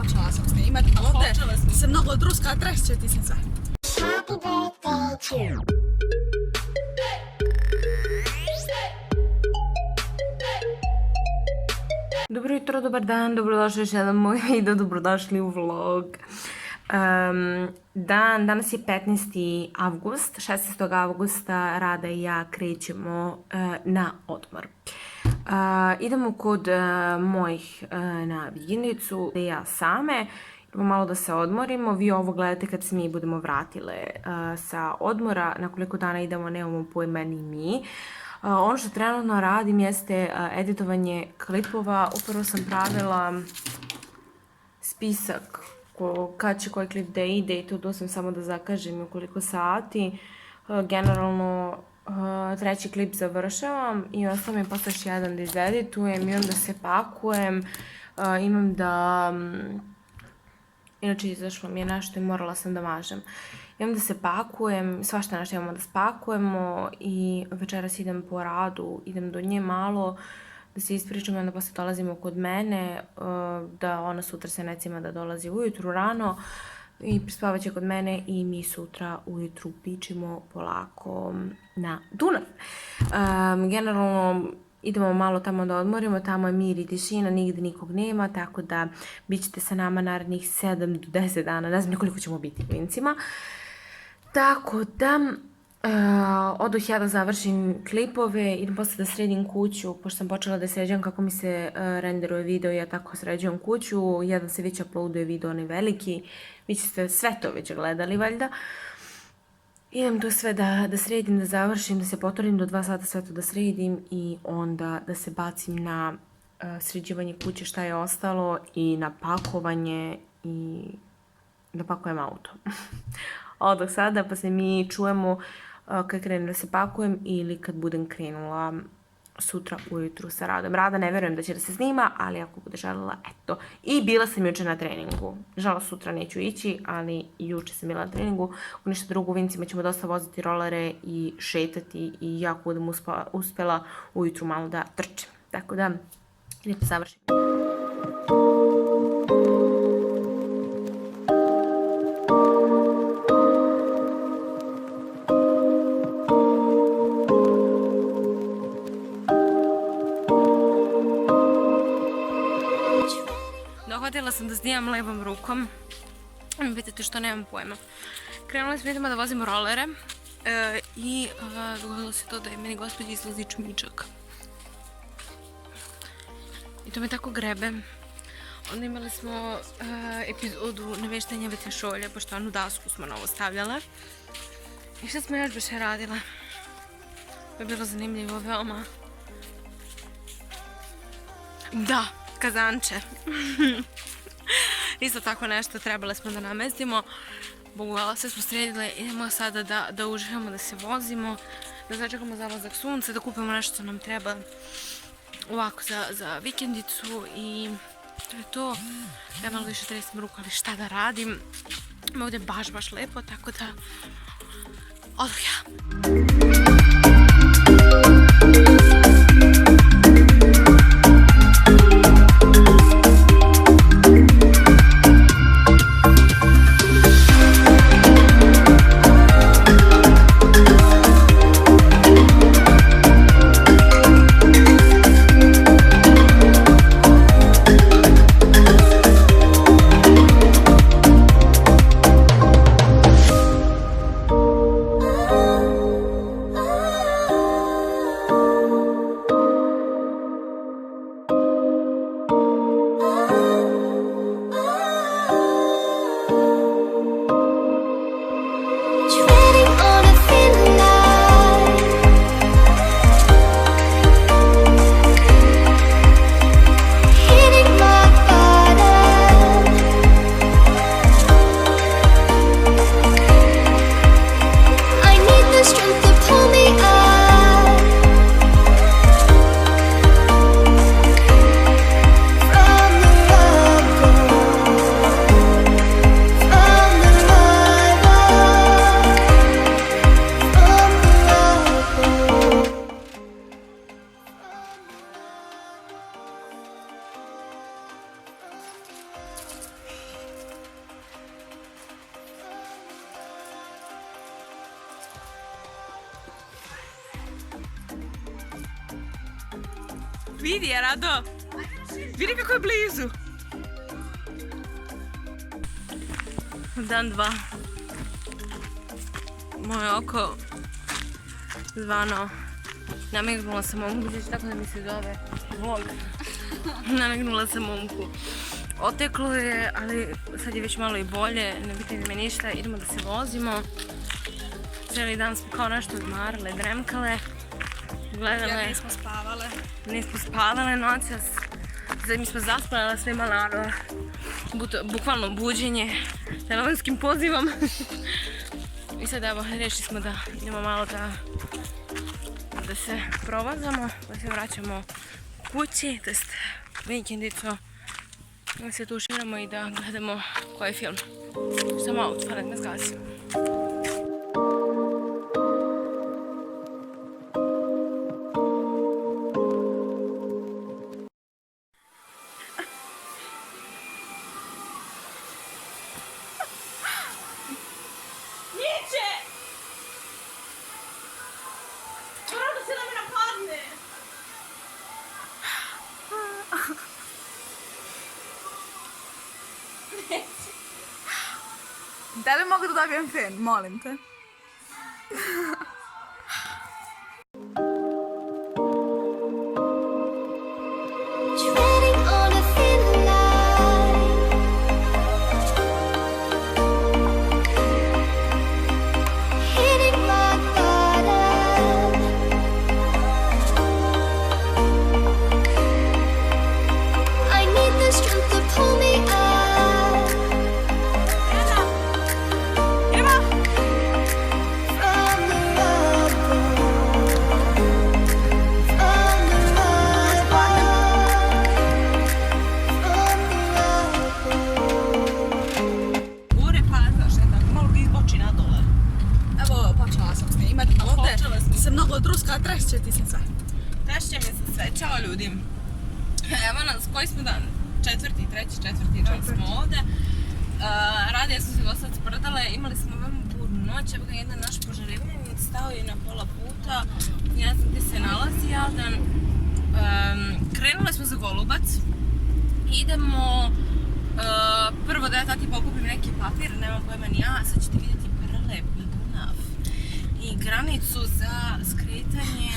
počela sam snimat, ali ovdje se mnogo druska, trešće ti se sve. Dobro jutro, dobar dan, dobrodošli još jedan moj video, dobrodošli u vlog. Danas je 15. avgust, 16. avgusta Rada i ja krećemo na odmor. Idemo kod mojih na vikendicu, da ja same, idemo malo da se odmorimo. Vi ovo gledate kad se mi budemo vratile sa odmora, na koliko dana idemo nemamo pojma ni mi. Ono što trenutno radim jeste editovanje klipova. Upravo sam pravila spisak kad će koji klip da ide i to sam samo da zakažem u koliko sati. Generalno treći klip završavam i ostalo mi je posle još jedan da izeditujem i onda se pakujem. Imam da... Inače izašlo mi je nešto i morala sam da mažem. Imam da se pakujem, svašta nešto imamo da spakujemo i večeras idem po Radu, idem do nje malo da se ispričam i onda posle dolazimo kod mene, da ona sutra se necima da dolazi ujutru rano i prispavat će kod mene i mi sutra ujutru pičimo polako na Dunav. Generalno idemo malo tamo da odmorimo, tamo je mir i tišina, nigde nikog nema, tako da bit ćete sa nama narednih 7 do 10 dana, ne znam koliko ćemo biti klincima. Tako da, odoh ja da završim klipove, idem posle da sredim kuću, pošto sam počela da sređujem kako mi se renderuje video, ja tako sređujem kuću, jedan se već uploaduje video, onaj veliki, vi ćete sve to već gledali valjda. Idem to sve da sredim, da završim, da se poturim do 2 sata sve to da sredim i onda da se bacim na sređivanje kuće šta je ostalo i na pakovanje i da pakujem auto. Odoh sada pa se mi čujemo kad krenem da se pakujem ili kad budem krenula sutra ujutru sa Radom. Rada ne verujem da će da se snima, ali ako bude želela, eto. I bila sam juče na treningu. Žal sutra neću ići, ali juče sam bila na treningu. U ništa drugo, u Vincima ćemo dosta voziti rolere i šetati i jako budem uspela ujutru malo da trčim. Tako da, idete završiti. Dohvatila sam da snimam levom rukom. Mi pitate što nemam pojma. Krenula sam idemo da vozimo rolere i dogodilo se to da je meni gospođi izlazi čmičak. I to me tako grebe. Onda imali smo epizodu naveštanja vetrišolja, pošto onu dasku smo novo stavljale. I šta smo još baš radile? To je bilo zanimljivo veoma. Da, kazanče. Isto tako nešto trebali smo da namestimo. Bogvala, sve smo sredile, idemo sada da uživamo, da se vozimo, da začekamo zalazak sunca, da kupimo nešto što nam treba ovako za vikendicu i to je to. Ja malo više tresim ruku, ali šta da radim. Ovdje je baš lepo, tako da odoh ja. Vidi je, Rado. Vidi kako je blizu. Dan 2. Moje oko zvano. Namignula sam momku, znači tako da mi se zove vlog. Namignula sam momku. Oteklo je, ali sad je već malo i bolje, ne pitajte me ništa, idemo da se vozimo. Cijeli dan smo kao nešto odmarale, dremkale, gledale. Jer nismo spavale. Nismo spavale noćas. Sad mi smo zaspale, ali sve imala bukvalno buđenje telefonskim pozivom. I sad evo, rešili smo da idemo malo da se provazamo, da se vraćamo kući, to jest vikendicu. Da se tuširamo i da gledamo koji film. Samo auto, pa nek me zgazi. Niče! Rado se da mi napadne! Da li mogu da dobijem fen? Molim te. Treading on a thin line, hitting rock bottom. I need the strength to pull me up from the rubble, from the Gore pazaš, tako malo bi izboči na dole. Evo, počela sam snimati. Počela smo. Ti se mnogo druska, trešće ti se sve. Trešće mi se sve, čao ljudi. Evo nas, koji smo dan? Treći, četvrti dan smo ovde. Radije su se dosta sprdale, imali smo veoma burnu noć, evo ga jedan naš požarivljenik stao je na pola puta, ne znam gdje se nalazi jadan. Krenule smo za Golubac, idemo, prvo da ja tati pokupim neki papir, nemam pojma ni ja, sad ćete vidjeti prelepi Dunav i granicu za skretanje.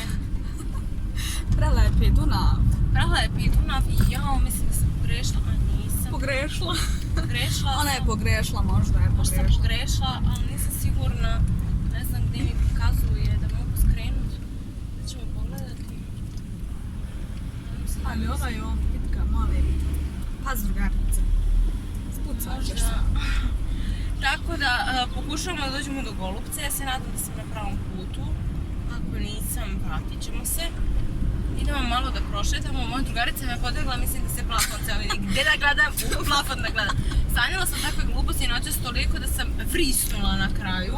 Prelepi Dunav. Prelepi Dunav i jao, mislim da sam pogrešla, a nisam. Pogrešla. Pogrešla Ona je sam. pogrešla, možda je Možda sam pogrešla. pogrešla, ali nisam sigurna. Ne znam gdje mi pokazuje da mogu skrenuti. Da ćemo pogledati. Ali ova je on pitka, molim. Paz drugarice. Spucaš Možda. se. Tako da pokušavamo da dođemo do Golubca. Ja se nadam da sam na pravom putu. Ako nisam, vratit ćemo se. Idemo malo da prošetamo. Moja drugarica me podregla, mislim da se plafon cijeli dan. Gdje da gledam? U plafon da gledam. Sanjala sam takve gluposti noćas toliko da sam vrisnula na kraju.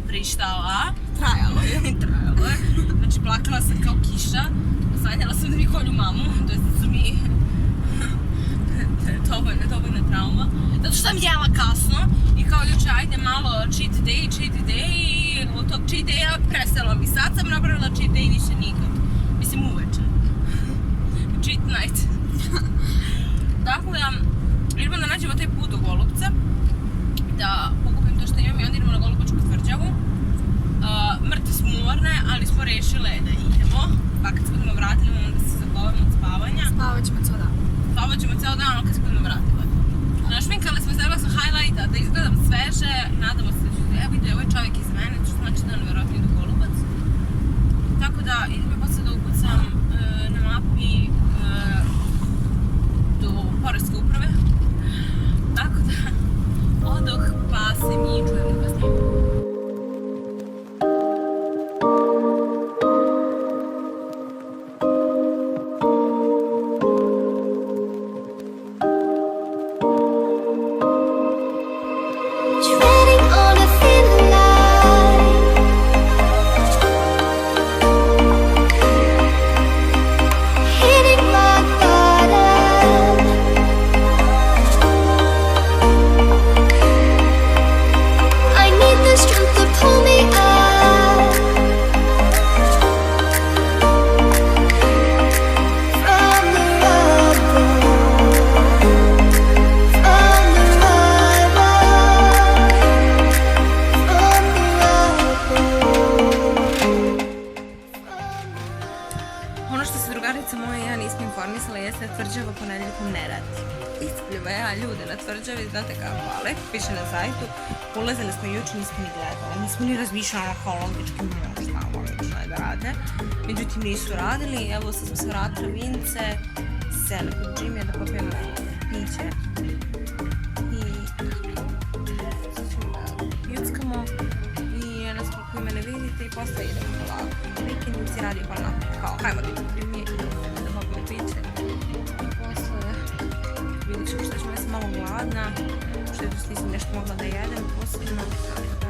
Vrištala. Trajalo je. Trajalo je. Znači plakala sam kao kiša. Sanjala sam da mi kolju mamu. To je da su mi dovoljna trauma. Zato što sam jela kasno i kao juče ajde malo cheat day i od tog cheat daya prestalo mi. Sad sam napravila cheat day više nikad. Mislim uveče. Cheat night. Dakle, idemo da nađemo taj put do Golubca. Da pokupim to što imam i onda idemo na Golubačku tvrđavu. Mrtve smo umorne, ali smo rešile da idemo. Pa kad se budemo vratili, imamo da se zakovamo od spavanja. Spavat ćemo cijel dan. Spavat ćemo cijel dan, ali kad se budemo vratili. Našminkali smo se, evo sam highlighta, da izgledam sveže. Nadamo se da ću... Evo vidi, ovo je čovjek iz mene, što znači da on vjerojatno idu Golubac. Tako da idemo posle da ukucam na mapi do Poreske uprave. Tako da odoh, pa se mi čujemo kasnije. treading ja ljude na Tvrđavi, znate kako, ali lepo piše na sajtu, ulazili smo juče, nismo ni gledali, nismo ni razmišljali kao logički možda logično je da rade, međutim nisu radili, evo sad smo se vratili Vince, seli kod Jimmy da popijemo piće i sad ćemo da juckamo i jedno smo koji me ne vidite i posle idemo polako. Vikendici radi kao hajmo da idemo mi da popijemo piće. Vidjet ćemo što ćemo, ja sam malo gladna, što je nisam nešto mogla da jedem posebno, tako da...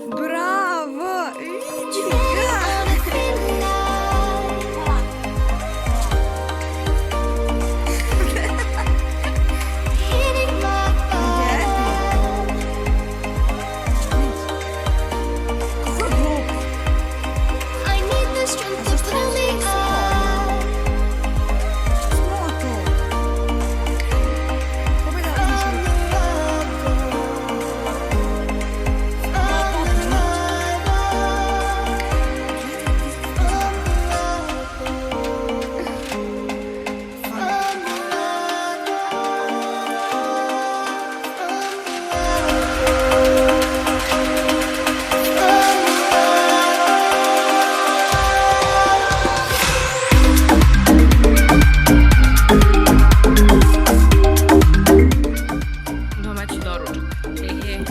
Bravo! Vidi ga! I need the strength to pull me up. Domaći doručak. Je.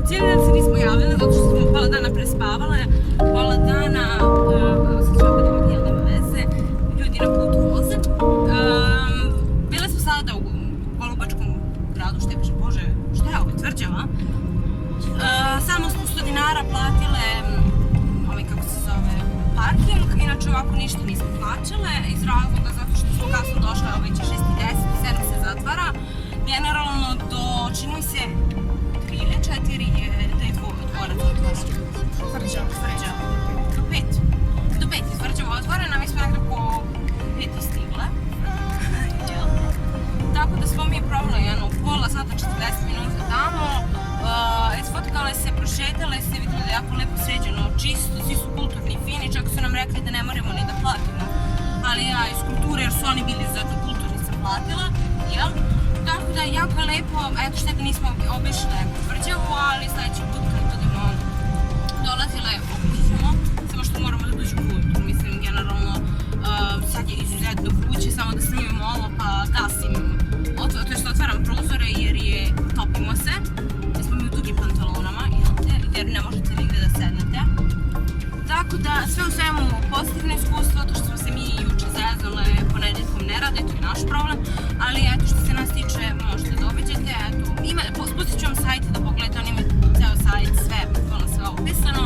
Cijeli dan se nismo javljali zato što smo pola dana prespavale, pola dana, sad ću opet imati jel nema veze, ljudi na putu voze. Bile smo sada u Golubačkom gradu, što je kaže, bože, šta je ovo, Tvrđava? Samo smo 100 dinara platile, kako se zove, parking, inače ovako ništa nismo plaćale, iz razloga zato što smo kasno došle, već je 6:10, 7 se zatvara. Generalno do, čini mi se, 3 ili 4 je da je dvorac otvoren. Tvrđava. Do 5 je Tvrđava otvorena, mi smo nekako 5 stigle. Tako da smo mi provali pola sata, 40 minuta tamo. Isfotkale se, prošetale se, vidjeli da je jako lepo sređeno, čisto, svi su kulturni, fini, čak su nam rekli da ne moramo ni da platimo. Ali ja iz kulture, jer su oni bili zato kulturni, sam platila, jel? Tako da je jako lepo, eto šteta nismo obišle Tvrđavu, ali sljedeći put kad budemo dolazile obišćemo, samo što moramo da dođu put, mislim generalno sad je izuzetno vruće, samo da snimimo ovo pa gasim, to je što otvaram prozore jer topimo se, jer smo mi u dugim pantalonama, jer ne možete nigde da sednete. Tako da sve u svemu pozitivno iskustvo, to što smo se mi juče zeznule, ponedjeljkom ne rade, to je naš problem, ali eto što se nas tiče možete da obiđete, eto, spustit ću vam sajte da pogledate, on ima ceo sajt, sve opisano.